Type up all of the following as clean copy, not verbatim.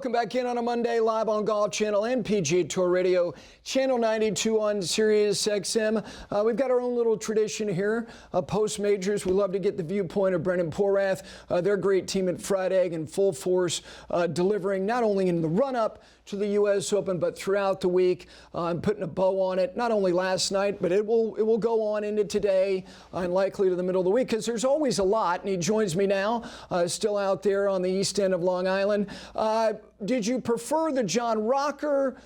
welcome back in on a Monday, live on Golf Channel and PGA Tour Radio, Channel 92 on Sirius XM. We've got our own little tradition here, post-majors. We love to get the viewpoint of Brendan Porath. Their great team at Friday in full force, delivering not only in the run-up to the U.S. Open, but throughout the week, and putting a bow on it, not only last night, but it will go on into today and likely to the middle of the week, because there's always a lot. And he joins me now, still out there on the east end of Long Island. Did you prefer the John Rocker?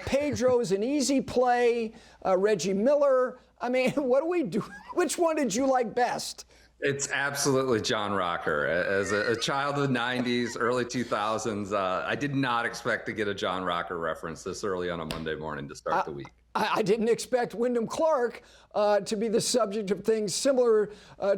Pedro's an easy play. Reggie Miller. I mean, what do we do? Which one did you like best? It's absolutely John Rocker. As a child of the 90s, early 2000s, I did not expect to get a John Rocker reference this early on a Monday morning to start the week. I didn't expect Wyndham Clark to be the subject of things similar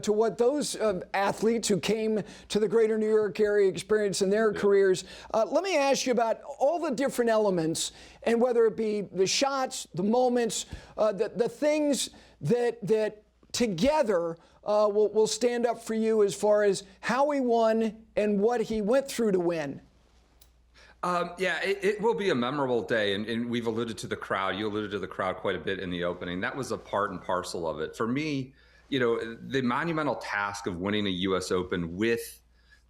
to what those athletes who came to the greater New York area experienced in their careers. Let me ask you about all the different elements, and whether it be the shots, the moments, the things that together will stand up for you as far as how he won and what he went through to win. Yeah, it will be a memorable day, and we've alluded to the crowd. You alluded to the crowd quite a bit in the opening. That was a part and parcel of it. For me, you know, the monumental task of winning a U.S. Open with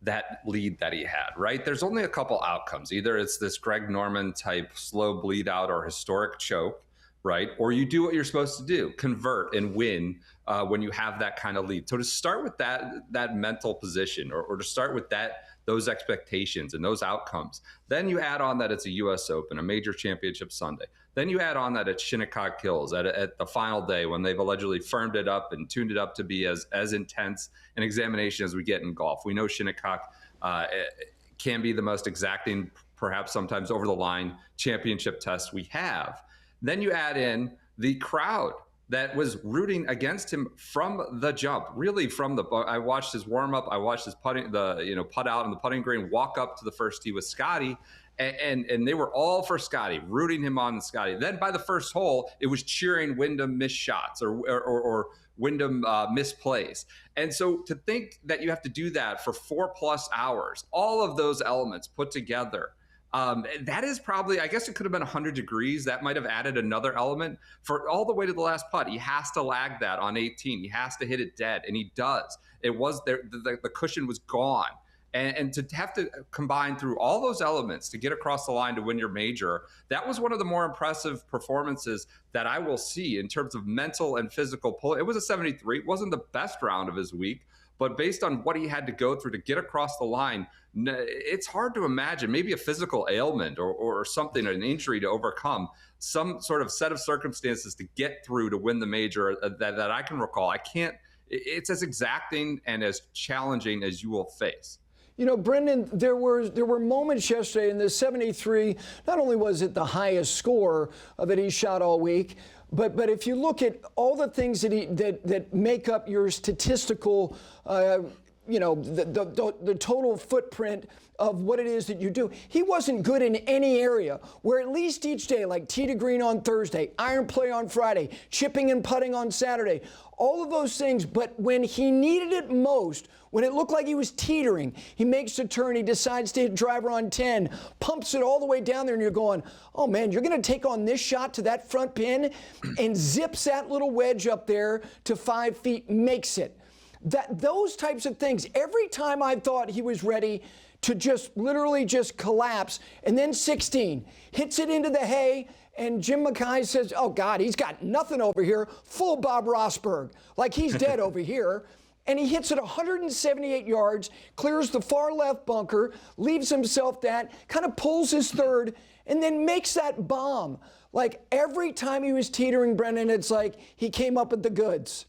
that lead that he had, right? There's only a couple outcomes. Either it's this Greg Norman type slow bleed out or historic choke, right? Or you do what you're supposed to do, convert and win when you have that kind of lead. So to start with that mental position, or to start with those expectations and those outcomes, then you add on that it's a U.S. Open, a major championship Sunday. Then you add on that it's Shinnecock Hills at the final day when they've allegedly firmed it up and tuned it up to be as intense an examination as we get in golf. We know Shinnecock can be the most exacting, perhaps sometimes over the line championship test we have. Then you add in the crowd that was rooting against him from the jump, really from I watched his warm up. I watched his putt out on the putting green, walk up to the first tee with Scottie, and they were all for Scottie, rooting him on Scottie. Then by the first hole, it was cheering Wyndham missed shots or Wyndham misplays. And so to think that you have to do that for 4+ hours, all of those elements put together, that is probably, I guess it could have been 100 degrees. That might have added another element for all the way to the last putt. He has to lag that on 18. He has to hit it dead, and he does. It was there. The cushion was gone. And to have to combine through all those elements to get across the line to win your major, that was one of the more impressive performances that I will see in terms of mental and physical pull. It was a 73. It wasn't the best round of his week, but based on what he had to go through to get across the line, it's hard to imagine maybe a physical ailment or something, an injury to overcome, some sort of set of circumstances to get through to win the major that I can recall. It's as exacting and as challenging as you will face. You know, Brendan, there were moments yesterday in the 73. Not only was it the highest score that he shot all week, but if you look at all the things that make up your statistical, the total footprint of what it is that you do, he wasn't good in any area. Where at least each day, like tee to green on Thursday, iron play on Friday, chipping and putting on Saturday, all of those things. But when he needed it most, when it looked like he was teetering, he makes a turn, he decides to hit driver on 10, pumps it all the way down there, and you're going, oh man, you're going to take on this shot to that front pin, and zips that little wedge up there to 5 feet, makes it. Those types of things, every time I thought he was ready to just literally just collapse, and then 16, hits it into the hay, and Jim Mackay says, oh God, he's got nothing over here, full Bob Rosberg, like he's dead over here. And he hits it 178 yards, clears the far left bunker, leaves himself that, kind of pulls his third, and then makes that bomb. Like every time he was teetering, Brendan, it's like he came up with the goods.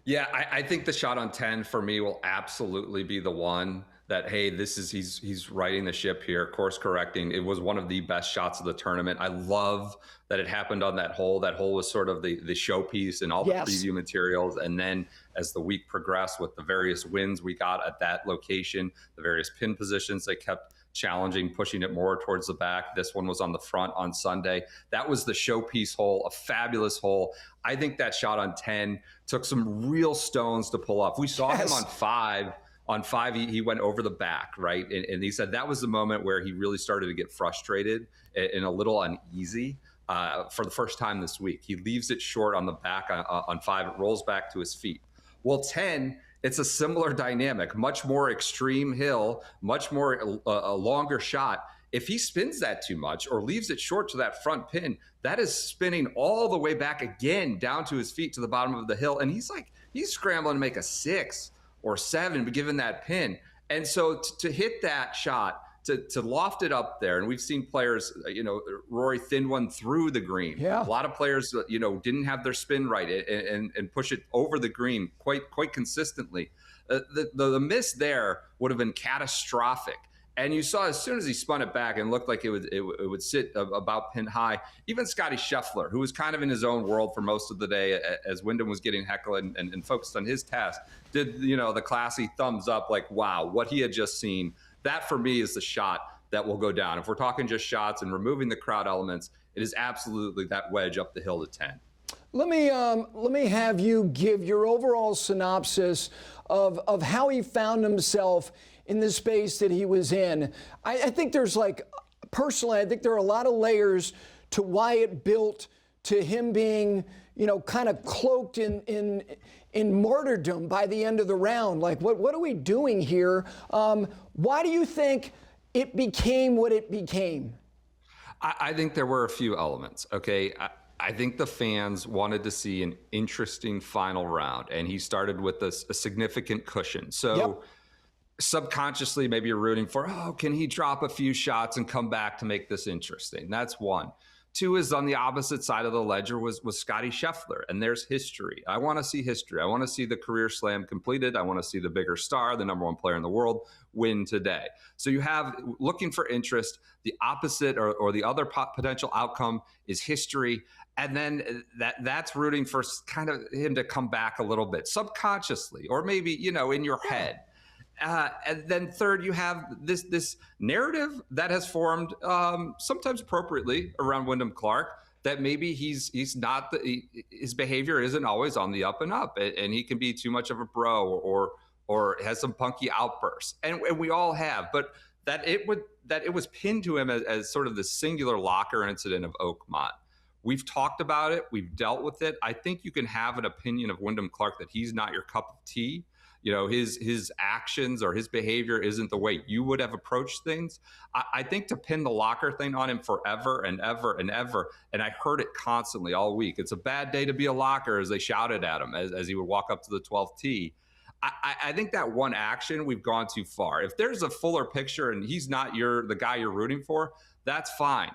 Yeah, I think the shot on 10 for me will absolutely be the one that, hey, he's righting the ship here, course correcting. It was one of the best shots of the tournament. I love that it happened on that hole. That hole was sort of the showpiece and all the preview materials. And then as the week progressed with the various wins we got at that location, the various pin positions, they kept challenging, pushing it more towards the back. This one was on the front on Sunday. That was the showpiece hole, a fabulous hole. I think that shot on 10 took some real stones to pull off. We saw him on 5 On 5, he went over the back, right? And he said that was the moment where he really started to get frustrated and a little uneasy for the first time this week. He leaves it short on the back on 5. It rolls back to his feet. Well, 10, it's a similar dynamic, much more extreme hill, much more a longer shot. If he spins that too much or leaves it short to that front pin, that is spinning all the way back again down to his feet to the bottom of the hill. And he's scrambling to make a 6 or 7, but given that pin. And so to hit that shot, to loft it up there, and we've seen players, Rory thinned one through the green. Yeah. A lot of players, didn't have their spin right and push it over the green quite consistently. The miss there would have been catastrophic. And you saw as soon as he spun it back and looked like it would sit about pin high. Even Scottie Scheffler, who was kind of in his own world for most of the day as Wyndham was getting heckled and focused on his task, did the classy thumbs up like, wow, what he had just seen. That for me is the shot that will go down. If we're talking just shots and removing the crowd elements, it is absolutely that wedge up the hill to 10. Let me have you give your overall synopsis of how he found himself in the space that he was in. I think there's personally, I think there are a lot of layers to why it built to him being, kind of cloaked in martyrdom by the end of the round. Like, what are we doing here? Why do you think it became what it became? I think there were a few elements, okay? I think the fans wanted to see an interesting final round, and he started with a significant cushion. So yep. Subconsciously, maybe you're rooting for, can he drop a few shots and come back to make this interesting? That's one. 2 is on the opposite side of the ledger was Scottie Scheffler, and there's history. I want to see history. I want to see the career slam completed. I want to see the bigger star, the number 1 player in the world, win today. So you have looking for interest. The opposite or the other potential outcome is history. And then that's rooting for kind of him to come back a little bit subconsciously, or maybe, in your head. And then third, you have this narrative that has formed sometimes appropriately around Wyndham Clark that maybe he's not his behavior isn't always on the up and up, and he can be too much of a bro or has some punky outbursts, and we all have, but that it was pinned to him as sort of the singular locker incident of Oakmont. We've talked about it. We've dealt with it. I think you can have an opinion of Wyndham Clark that he's not your cup of tea. His actions or his behavior isn't the way you would have approached things. I think to pin the locker thing on him forever and ever and ever, and I heard it constantly all week. It's a bad day to be a locker, as they shouted at him as he would walk up to the 12th tee. I think that one action, we've gone too far. If there's a fuller picture and he's not the guy you're rooting for, that's fine.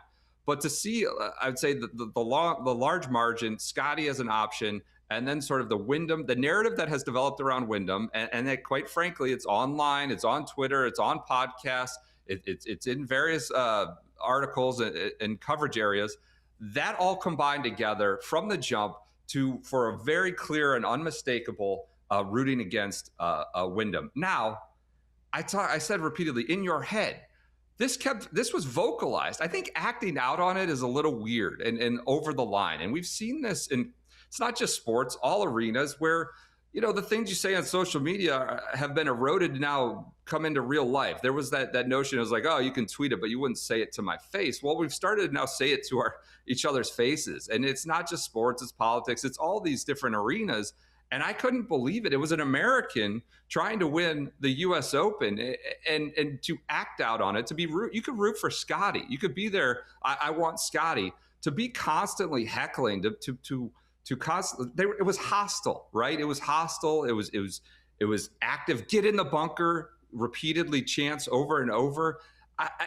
But to see, I would say the large margin, Scottie as an option, and then sort of the Wyndham, the narrative that has developed around Wyndham, and that quite frankly, it's online, it's on Twitter, it's on podcasts, it's in various articles and coverage areas, that all combined together from the jump for a very clear and unmistakable rooting against Wyndham. Now, I said repeatedly, in your head, this was vocalized. I think acting out on it is a little weird and over the line. And we've seen this it's not just sports, all arenas where, the things you say on social media have been eroded now come into real life. There was that notion, it was like, you can tweet it, but you wouldn't say it to my face. Well, we've started to now say it to each other's faces. And it's not just sports, it's politics, it's all these different arenas. And I couldn't believe it. It was an American trying to win the U.S. Open and to act out on it, you could root for Scottie. You could be there. I want Scottie to be constantly heckling, it was hostile, right? It was hostile. It was active. Get in the bunker, repeatedly chants over and over.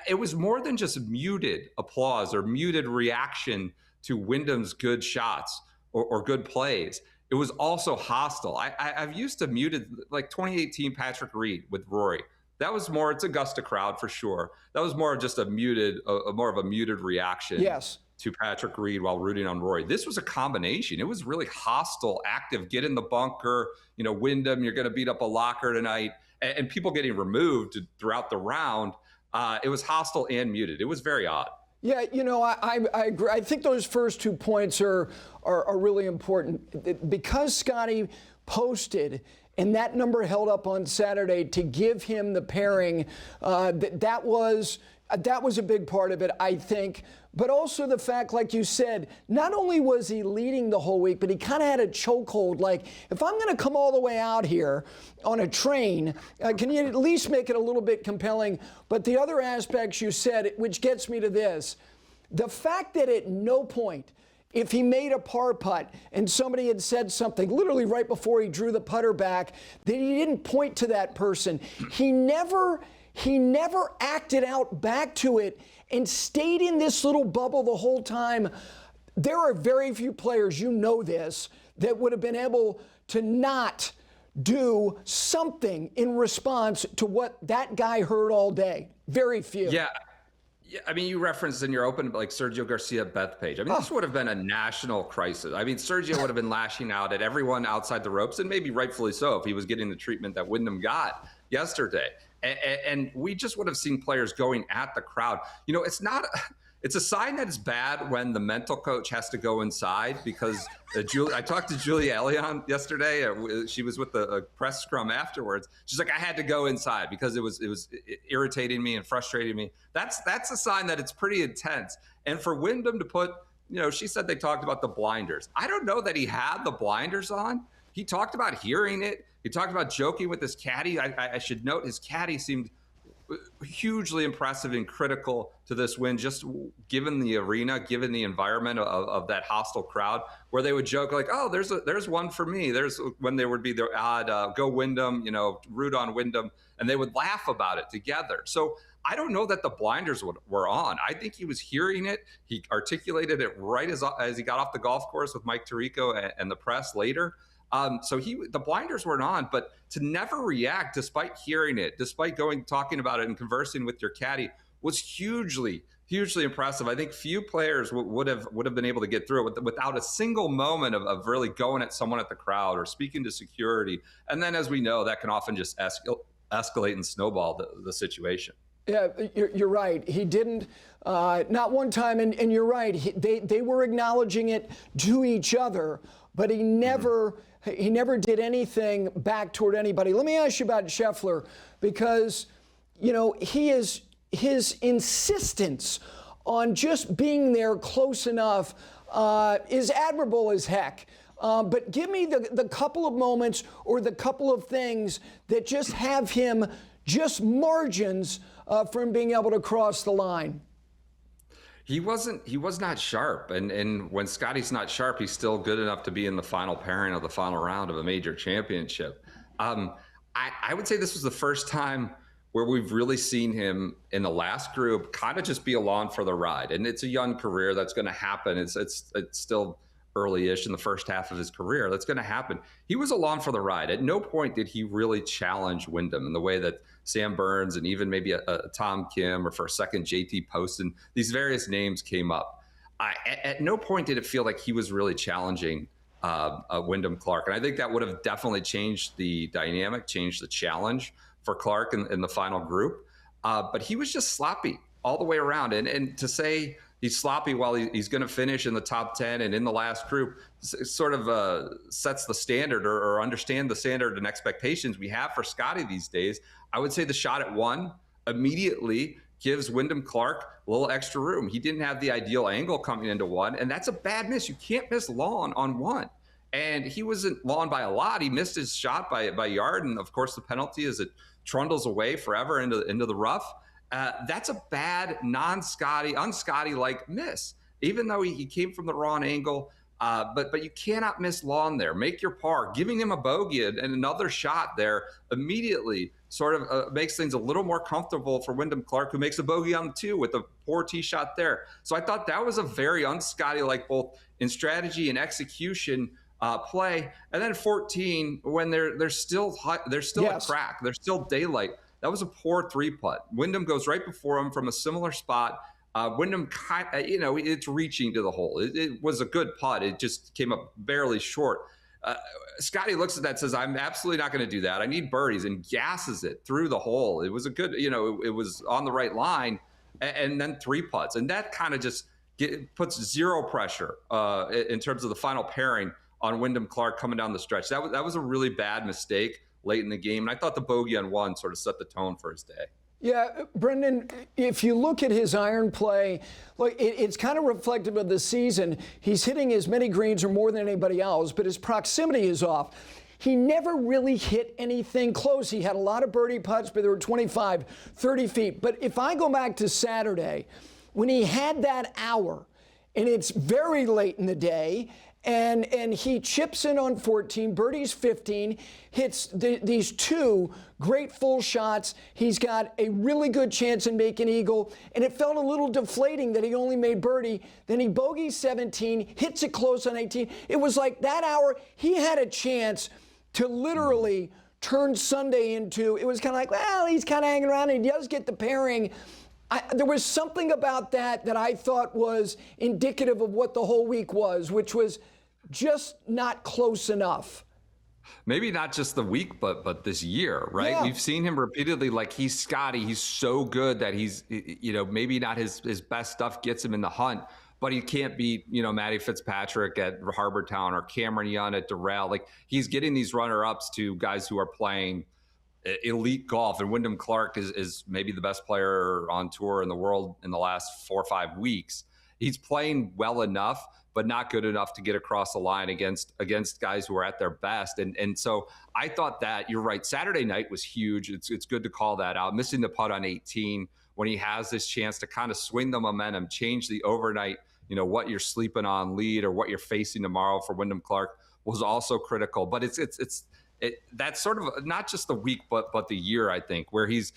It was more than just muted applause or muted reaction to Wyndham's good shots or good plays. It was also hostile. I've used to muted, like 2018 Patrick Reed with Rory. That was more, it's Augusta crowd for sure. That was more just more of a muted reaction. Yes. To Patrick Reed while rooting on Rory. This was a combination. It was really hostile, active, get in the bunker, Wyndham, you're going to beat up a locker tonight, and people getting removed throughout the round. It was hostile and muted. It was very odd. Yeah, I agree. I think those first 2 points are really important because Scottie posted and that number held up on Saturday to give him the pairing. That was a big part of it, I think. But also the fact, like you said, not only was he leading the whole week, but he kind of had a chokehold. Like, if I'm going to come all the way out here on a train, can you at least make it a little bit compelling? But the other aspects you said, which gets me to this, the fact that at no point, if he made a par putt and somebody had said something literally right before he drew the putter back, that he didn't point to that person. He never acted out back to it and stayed in this little bubble the whole time. There are very few players, you know this, that would have been able to not do something in response to what that guy heard all day. Very few. Yeah. I mean, you referenced in your open, like Sergio Garcia, Bethpage. I mean, this would have been a national crisis. I mean, Sergio would have been lashing out at everyone outside the ropes, and maybe rightfully so if he was getting the treatment that Wyndham got yesterday. And we just would have seen players going at the crowd. You know, it's a sign that it's bad when the mental coach has to go inside, because I talked to Julia Elion yesterday. She was with the press scrum afterwards. She's like, I had to go inside because it was irritating me and frustrating me. That's a sign that it's pretty intense. And for Wyndham to put, you know, she said they talked about the blinders. I don't know that he had the blinders on. He talked about hearing it. He talked about joking with his caddy. I should note his caddy seemed hugely impressive and critical to this win, just given the arena, given the environment of that hostile crowd, where they would joke like, oh, there's one for me. There's when there would be the odd go Wyndham, you know, root on Wyndham, and they would laugh about it together. So I don't know that the blinders were on. I think he was hearing it. He articulated it right as he got off the golf course with Mike Tirico and the press later. So the blinders weren't on, but to never react despite hearing it, despite talking about it and conversing with your caddy, was hugely impressive. I think few players would have been able to get through it without a single moment of really going at someone at the crowd or speaking to security. And then, as we know, that can often just escalate and snowball the situation. Yeah, you're right. He didn't, not one time, and you're right. They were acknowledging it to each other, but he never did anything back toward anybody. Let me ask you about Scheffler, because, you know, his insistence on just being there close enough is admirable as heck. But give me the couple of moments or the couple of things that just have him just margins from being able to cross the line. He was not sharp. And when Scottie's not sharp, he's still good enough to be in the final pairing of the final round of a major championship. I would say this was the first time where we've really seen him in the last group kind of just be along for the ride. And it's a young career. That's going to happen. It's still early-ish in the first half of his career. That's going to happen. He was along for the ride. At no point did he really challenge Wyndham in the way that Sam Burns and even maybe a Tom Kim, or for a second JT Poston, these various names came up. At no point did it feel like he was really challenging Wyndham Clark. And I think that would have definitely changed the dynamic, changed the challenge for Clark in the final group. But he was just sloppy all the way around. And to say he's sloppy while he's going to finish in the top 10 and in the last group sort of sets the standard or understand the standard and expectations we have for Scottie these days. I would say the shot at one immediately gives Wyndham Clark a little extra room. He didn't have the ideal angle coming into one, and that's a bad miss. You can't miss lawn on one. And he wasn't lawn by a lot. He missed his shot by a yard, and of course the penalty is it trundles away forever into the rough. That's a bad un-Scottie-like miss, even though he came from the wrong angle. But you cannot miss lawn there. Make your par. Giving him a bogey and another shot there immediately sort of makes things a little more comfortable for Wyndham Clark, who makes a bogey on two with a poor tee shot there. So I thought that was a very un-Scottie-like, both in strategy and execution, play. And then 14, when there's still yes, a crack, there's still daylight. That was a poor three-putt. Wyndham goes right before him from a similar spot. Wyndham, it's reaching to the hole. It was a good putt. It just came up barely short. Scottie looks at that and says, I'm absolutely not going to do that. I need birdies, and gasses it through the hole. It was a good, it was on the right line, and then three putts. And that kind of just puts zero pressure in terms of the final pairing on Wyndham Clark coming down the stretch. That was a really bad mistake late in the game. And I thought the bogey on one sort of set the tone for his day. Yeah, Brendan, if you look at his iron play, look, it's kind of reflective of the season. He's hitting as many greens or more than anybody else, but his proximity is off. He never really hit anything close. He had a lot of birdie putts, but they were 25, 30 feet. But if I go back to Saturday, when he had that hour, and it's very late in the day, and he chips in on 14, birdies 15, hits these two great full shots. He's got a really good chance in making eagle, and it felt a little deflating that he only made birdie. Then he bogeys 17, hits it close on 18. It was like that hour, he had a chance to literally turn Sunday into, it was kind of like, well, he's kind of hanging around, and he does get the pairing. There was something about that I thought was indicative of what the whole week was, which was just not close enough. Maybe not just the week, but this year, right? Yeah. We've seen him repeatedly, like he's Scottie. He's so good that he's, maybe not his best stuff gets him in the hunt, but he can't beat, Matty Fitzpatrick at Harbour Town or Cameron Young at Doral. Like he's getting these runner-ups to guys who are playing elite golf, and Wyndham Clark is maybe the best player on tour in the world in the last 4 or 5 weeks. He's playing well enough, but not good enough to get across the line against guys who are at their best. And so I thought that, you're right, Saturday night was huge. It's good to call that out. Missing the putt on 18 when he has this chance to kind of swing the momentum, change the overnight, what you're sleeping on lead or what you're facing tomorrow for Wyndham Clark was also critical. But that's sort of not just the week, but the year, I think, where he's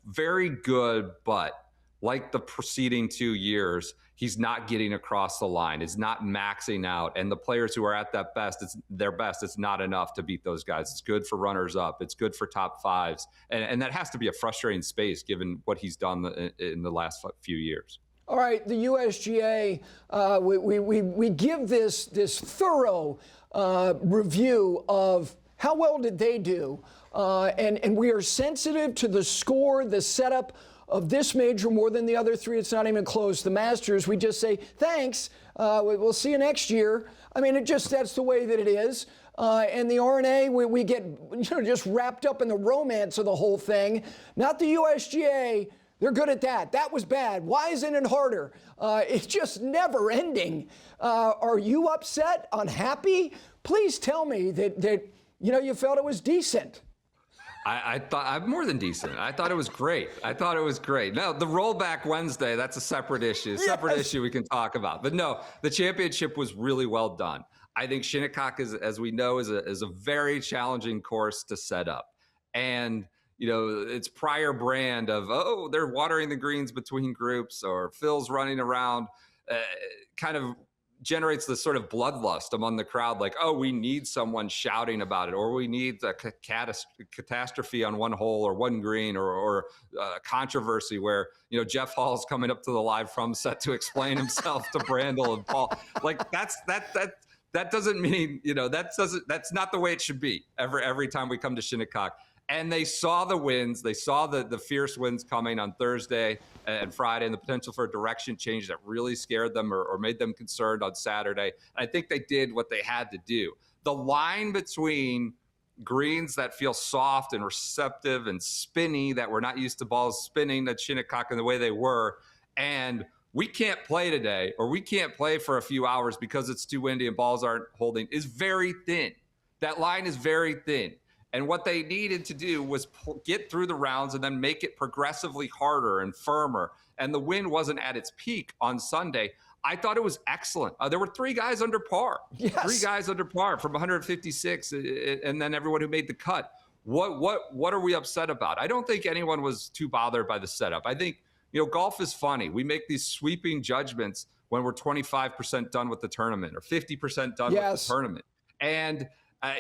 very good, but like the preceding 2 years, he's not getting across the line. It's not maxing out. And the players who are at that best, it's their best. It's not enough to beat those guys. It's good for runners up. It's good for top fives. And that has to be a frustrating space given what he's done in the last few years. All right, the USGA, we give this thorough review of how well did they do. And we are sensitive to the score, the setup of this major more than the other three. It's not even close. The Masters, we just say, thanks, we'll see you next year. I mean, that's the way that it is. And the R&A, we get just wrapped up in the romance of the whole thing. Not the USGA. They're good at that. That was bad. Why isn't it harder? It's just never ending. Are you upset, unhappy? Please tell me that you felt it was decent. I thought I'm more than decent. I thought it was great. Now, the rollback Wednesday, that's a separate issue. Separate issue we can talk about. But no, the championship was really well done. I think Shinnecock, as we know, is a very challenging course to set up. And, its prior brand of, they're watering the greens between groups or Phil's running around, kind of generates this sort of bloodlust among the crowd, like, we need someone shouting about it, or we need a catastrophe on one hole or one green, or controversy where, Jeff Hall's coming up to the live from set to explain himself to Brandel and Paul. Like that doesn't mean, that's not the way it should be every time we come to Shinnecock. And they saw the winds. They saw the fierce winds coming on Thursday and Friday, and the potential for a direction change that really scared them or made them concerned on Saturday. And I think they did what they had to do. The line between greens that feel soft and receptive and spinny, that we're not used to balls spinning at Shinnecock in the way they were, and we can't play today, or we can't play for a few hours because it's too windy and balls aren't holding, is very thin. That line is very thin. And what they needed to do was get through the rounds and then make it progressively harder and firmer. And the wind wasn't at its peak on Sunday. I thought it was excellent. There were 3 guys under par. Yes. 3 guys under par from 156, and then everyone who made the cut. What are we upset about? I don't think anyone was too bothered by the setup. I think, golf is funny. We make these sweeping judgments when we're 25% done with the tournament or 50% done with the tournament. And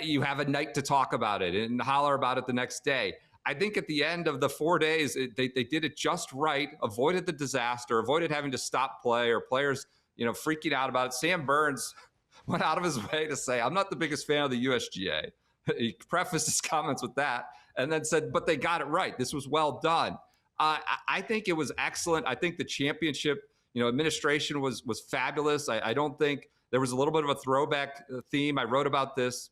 you have a night to talk about it and holler about it the next day. I think at the end of the 4 days, they did it just right, avoided the disaster, avoided having to stop play or players, freaking out about it. Sam Burns went out of his way to say, I'm not the biggest fan of the USGA. He prefaced his comments with that and then said, but they got it right. This was well done. I think it was excellent. I think the championship, administration was fabulous. I don't think there was a little bit of a throwback theme. I wrote about this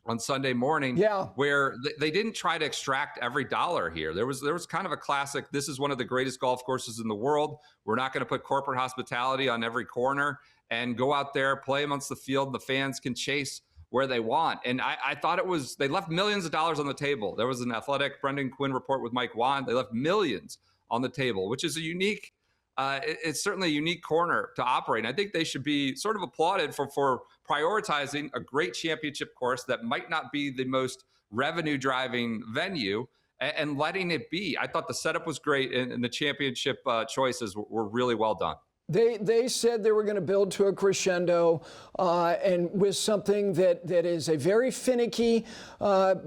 on Sunday morning, where they didn't try to extract every dollar here. There was kind of a classic, this is one of the greatest golf courses in the world. We're not going to put corporate hospitality on every corner, and go out there, play amongst the field, and the fans can chase where they want. And I thought they left millions of dollars on the table. There was an Athletic Brendan Quinn report with Mike Wan. They left millions on the table, which is a unique, it's certainly a unique corner to operate. And I think they should be sort of applauded for prioritizing a great championship course that might not be the most revenue driving venue and letting it be. I thought the setup was great, and the championship choices were really well done. They said they were going to build to a crescendo, and with something that is a very finicky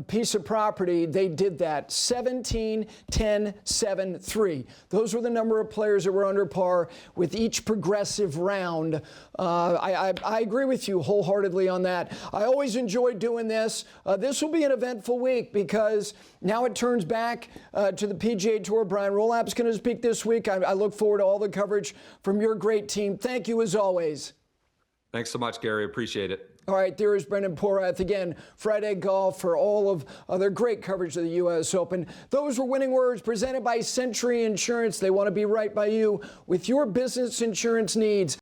piece of property. They did that. 17, 10, 7, 3. Those were the number of players that were under par with each progressive round. I agree with you wholeheartedly on that. I always enjoyed doing this. This will be an eventful week because now it turns back to the PGA Tour. Brian Rolap's going to speak this week. I look forward to all the coverage from your great team. Thank you as always. Thanks so much, Gary. Appreciate it. All right, there is Brendan Porath again, Friday Golf, for all of their great coverage of the U.S. Open. Those were winning words presented by Century Insurance. They want to be right by you with your business insurance needs.